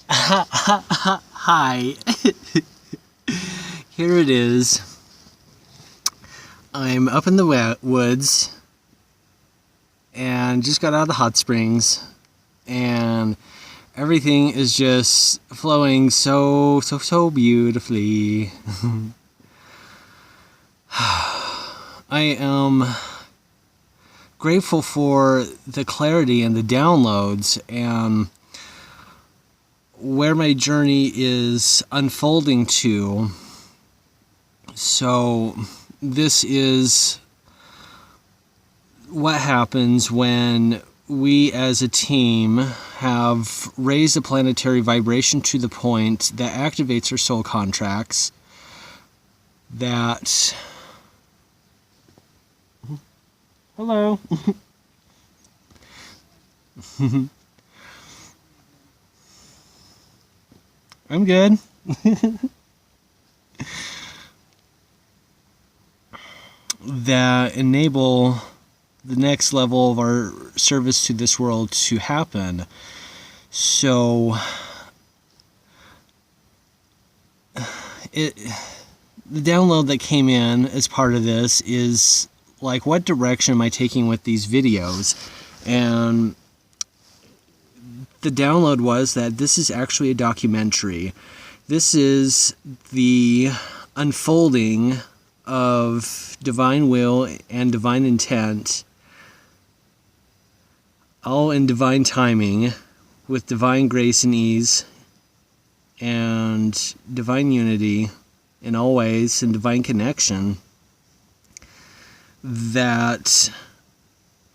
Hi. Here it is. I'm up in the woods and just got out of the hot springs, and everything is just flowing so beautifully. I am grateful for the clarity and the downloads and where my journey is unfolding to. So this is what happens when we as a team have raised the planetary vibration to the point that activates our soul contracts, that... Hello. I'm good. That enable the next level of our service to this world to happen. So the download that came in as part of this is like, what direction am I taking with these videos? And the download was that this is actually a documentary. This is the unfolding of divine will and divine intent, all in divine timing, with divine grace and ease, and divine unity in all ways, and divine connection. That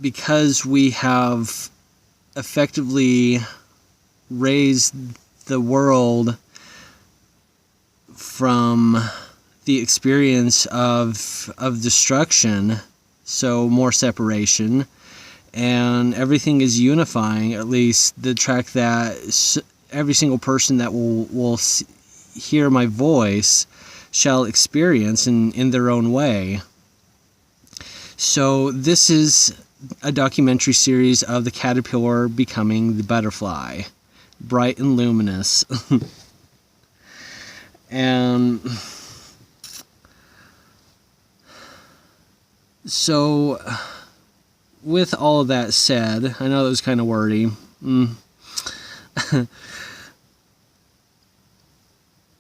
because we have effectively raised the world from the experience of destruction, so more separation, and everything is unifying, at least the track that every single person that will hear my voice shall experience in their own way. So this is a documentary series of the caterpillar becoming the butterfly, bright and luminous. And so, with all of that said, I know that was kind of wordy.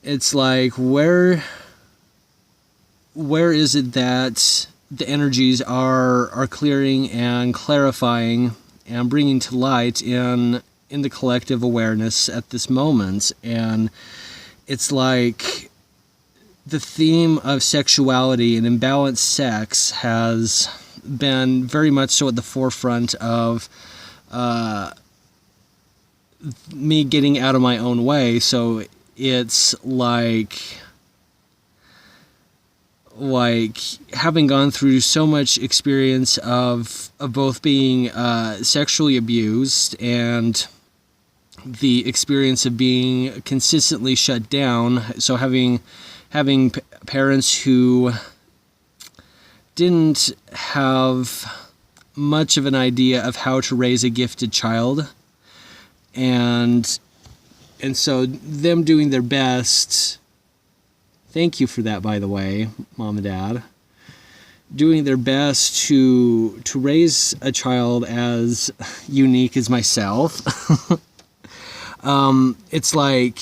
It's like, where is it that the energies are clearing and clarifying and bringing to light in the collective awareness at this moment? And it's like the theme of sexuality and imbalanced sex has been very much so at the forefront of me getting out of my own way. So it's like having gone through so much experience of both being sexually abused and the experience of being consistently shut down. So having parents who didn't have much of an idea of how to raise a gifted child, and so them doing their best. Thank you for that, by the way, Mom and Dad. Doing their best to raise a child as unique as myself. It's like,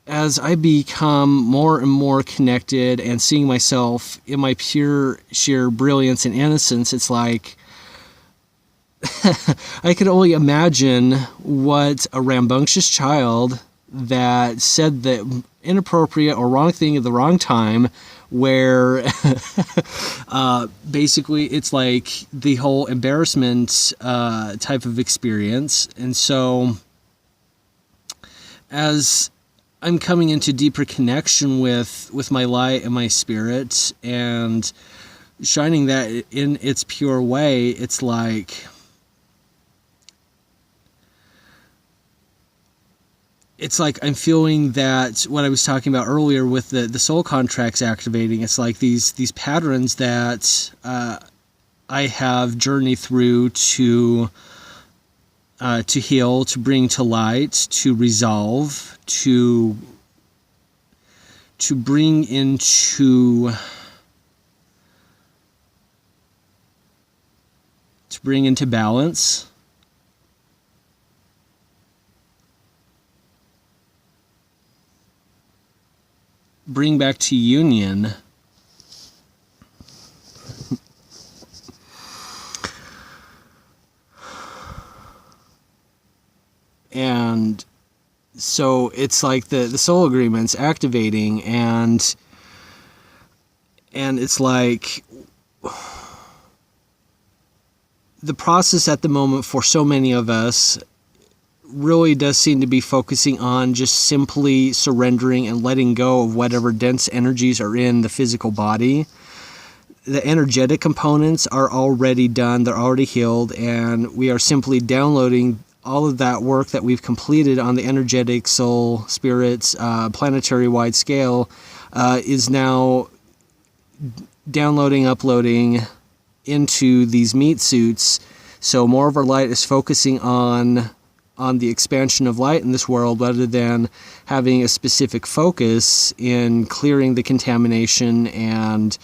as I become more and more connected and seeing myself in my pure, sheer brilliance and innocence, it's like I could only imagine what a rambunctious child that said the inappropriate or wrong thing at the wrong time, where basically it's like the whole embarrassment type of experience. And so as I'm coming into deeper connection with my light and my spirit and shining that in its pure way, it's like I'm feeling that what I was talking about earlier with the soul contracts activating. It's like these patterns that I have journeyed through to to heal, to bring to light, to resolve, to bring into balance. Bring back to union. And so it's like the soul agreement's activating, and it's like the process at the moment for so many of us really does seem to be focusing on just simply surrendering and letting go of whatever dense energies are in the physical body. The energetic components are already done, they're already healed, and we are simply downloading all of that work that we've completed on the energetic soul, spirits, planetary-wide scale is now downloading, uploading into these meat suits. So more of our light is focusing on the expansion of light in this world, rather than having a specific focus in clearing the contamination and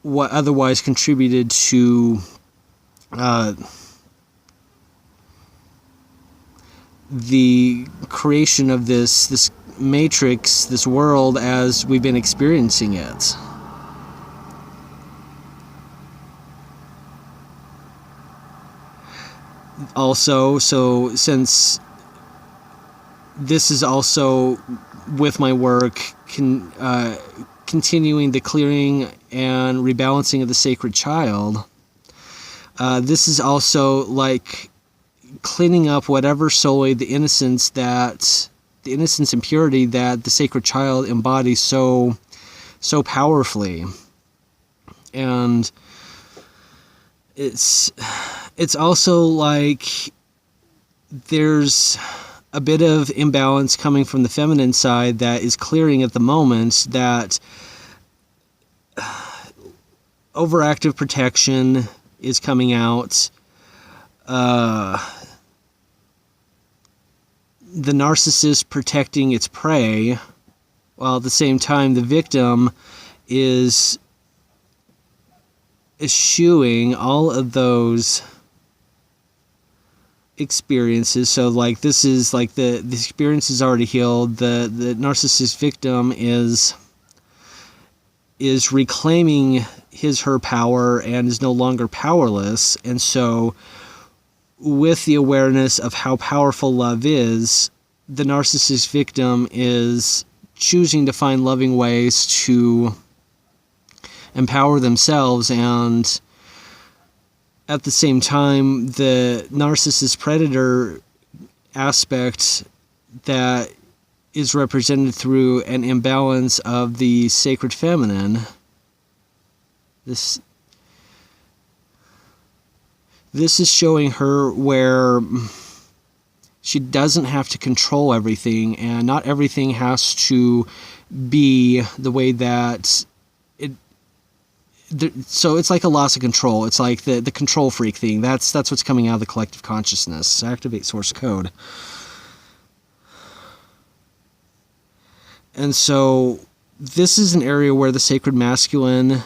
what otherwise contributed to the creation of this matrix, this world as we've been experiencing it. Also, so since this is also with my work continuing the clearing and rebalancing of the sacred child, this is also like cleaning up whatever solely the innocence and purity that the sacred child embodies so powerfully. And it's also like there's a bit of imbalance coming from the feminine side that is clearing at the moment, that overactive protection is coming out. The narcissist protecting its prey, while at the same time the victim is eschewing all of those experiences. So like this is like the experience is already healed. The narcissist victim is reclaiming her power and is no longer powerless. And so with the awareness of how powerful love is, the narcissist victim is choosing to find loving ways to empower themselves, and at the same time the narcissist predator aspect that is represented through an imbalance of the sacred feminine. This is showing her where she doesn't have to control everything, and not everything has to be the way that it. So it's like a loss of control. It's like the control freak thing. That's what's coming out of the collective consciousness. Activate source code. And so this is an area where the sacred masculine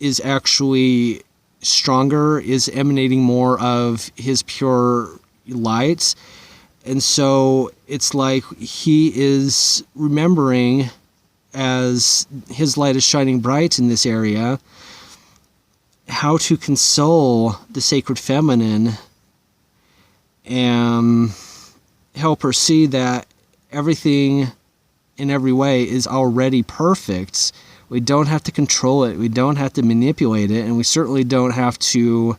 is actually stronger, is emanating more of his pure light. And so it's like he is remembering, as his light is shining bright in this area, how to console the sacred feminine and help her see that everything in every way is already perfect. We don't have to control it, we don't have to manipulate it, and we certainly don't have to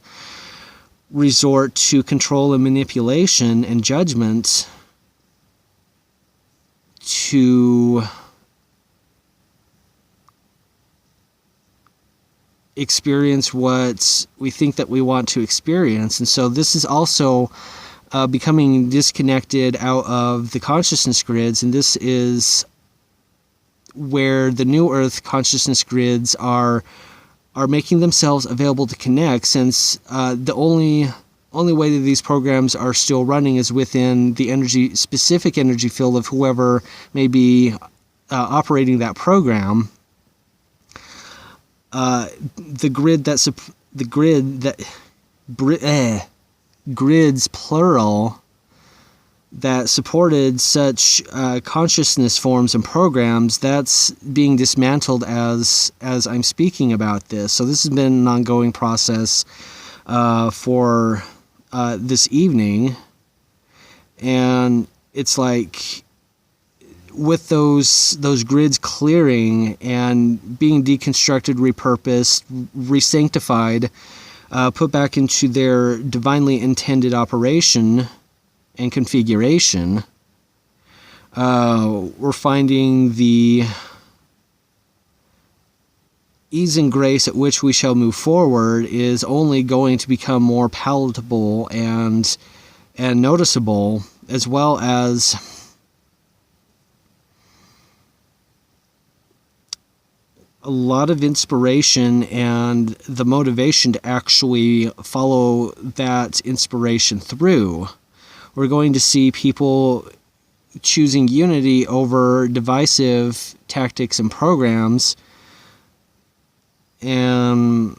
resort to control and manipulation and judgment to experience what we think that we want to experience. And so this is also becoming disconnected out of the consciousness grids, and this is where the New Earth consciousness grids are making themselves available to connect, since the only only way that these programs are still running is within the specific energy field of whoever may be operating that program. Grids plural that supported such consciousness forms and programs, that's being dismantled as I'm speaking about this. So this has been an ongoing process for this evening, and it's like with those grids clearing and being deconstructed, repurposed, resanctified, put back into their divinely intended operation and configuration, we're finding the ease and grace at which we shall move forward is only going to become more palatable and noticeable, as well as a lot of inspiration and the motivation to actually follow that inspiration through. We're going to see people choosing unity over divisive tactics and programs. And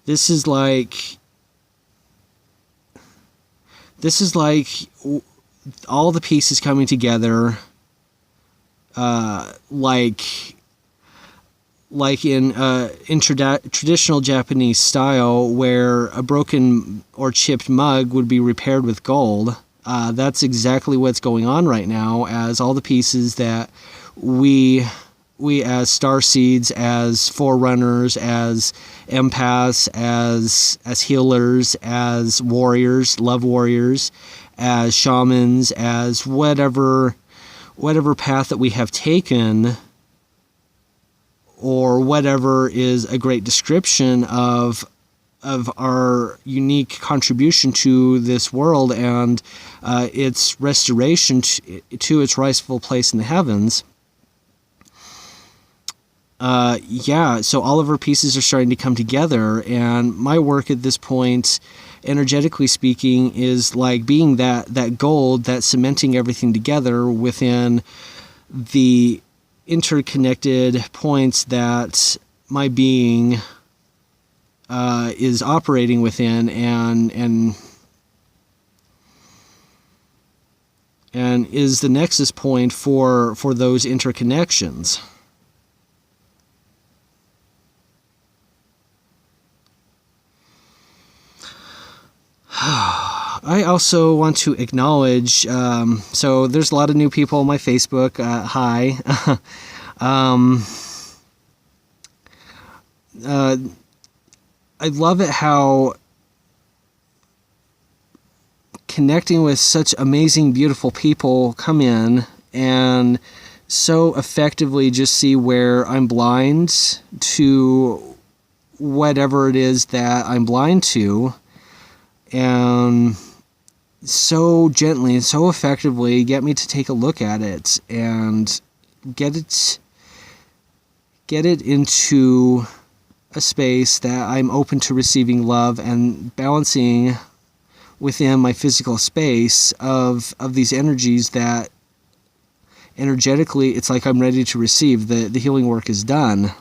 this is like all the pieces coming together, like in traditional Japanese style, where a broken or chipped mug would be repaired with gold. That's exactly what's going on right now, as all the pieces that we as starseeds, as forerunners, as empaths, as healers, as warriors, love warriors, as shamans, as whatever path that we have taken, or whatever is a great description of our unique contribution to this world and its restoration to its rightful place in the heavens. So all of our pieces are starting to come together, and my work at this point, energetically speaking, is like being that gold that's cementing everything together within the interconnected points that my being is operating within, and is the nexus point for those interconnections. I also want to acknowledge, so there's a lot of new people on my Facebook. Hi. I love it how connecting with such amazing, beautiful people come in and so effectively just see where I'm blind to whatever it is that I'm blind to, and so gently and so effectively get me to take a look at it and get it into a space that I'm open to receiving love and balancing within my physical space of these energies that energetically it's like I'm ready to receive. The healing work is done.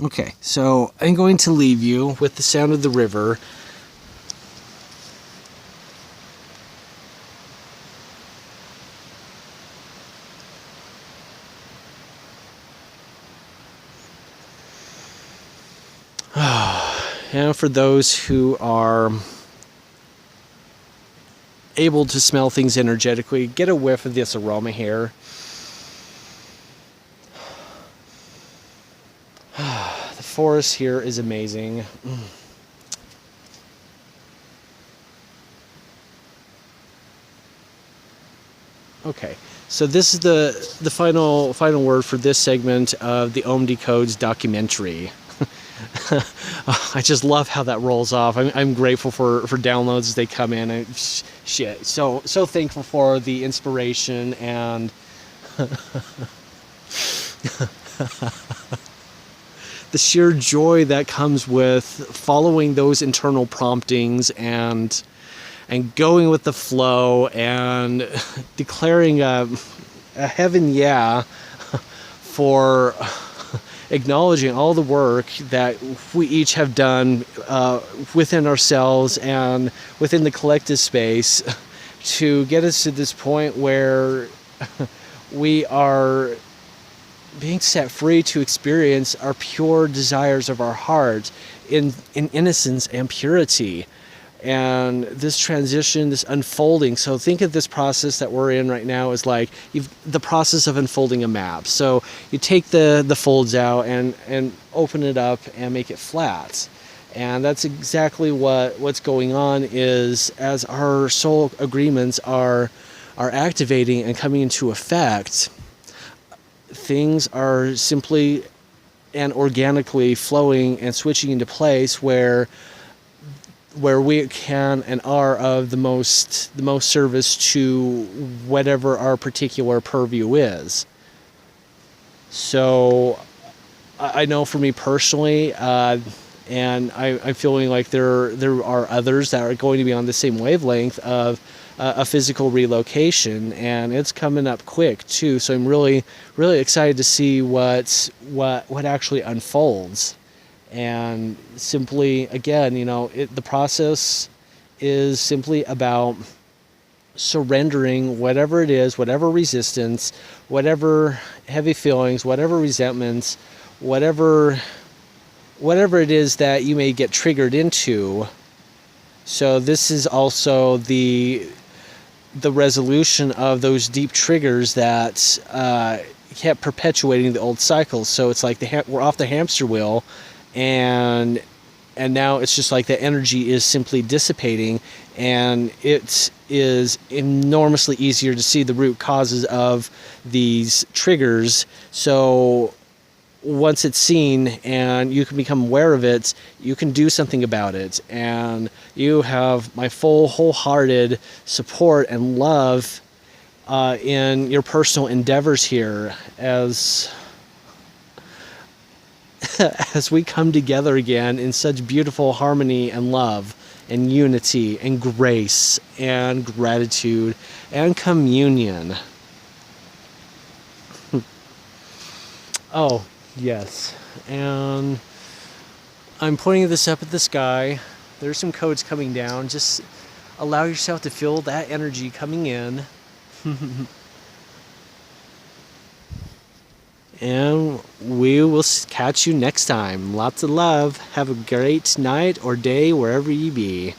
Okay, so I'm going to leave you with the sound of the river. And for those who are able to smell things energetically, get a whiff of this aroma here. The forest here is amazing. Okay, so this is the final word for this segment of the Om Decodes documentary. I just love how that rolls off. I'm grateful for downloads as they come in. So thankful for the inspiration and the sheer joy that comes with following those internal promptings and going with the flow and declaring a heaven yeah for acknowledging all the work that we each have done within ourselves and within the collective space to get us to this point where we are being set free to experience our pure desires of our heart in innocence and purity. And this transition, this unfolding. So think of this process that we're in right now as like the process of unfolding a map. So you take the folds out and open it up and make it flat. And that's exactly what's going on is as our soul agreements are activating and coming into effect, things are simply and organically flowing and switching into place where we can and are of the most service to whatever our particular purview is. So I know for me personally, and I'm feeling like there are others that are going to be on the same wavelength of a physical relocation, and it's coming up quick too. So I'm really excited to see what actually unfolds. And simply, again, the process is simply about surrendering whatever it is, whatever resistance, whatever heavy feelings, whatever resentments, whatever it is that you may get triggered into. So this is also the resolution of those deep triggers that kept perpetuating the old cycles. So it's like we're off the hamster wheel, and now it's just like the energy is simply dissipating, and it is enormously easier to see the root causes of these triggers. So once it's seen and you can become aware of it, you can do something about it. And you have my full, wholehearted support and love in your personal endeavors here as we come together again in such beautiful harmony and love and unity and grace and gratitude and communion. Oh, yes. And I'm pointing this up at the sky. There's some codes coming down. Just allow yourself to feel that energy coming in. And we will catch you next time. Lots of love. Have a great night or day wherever you be.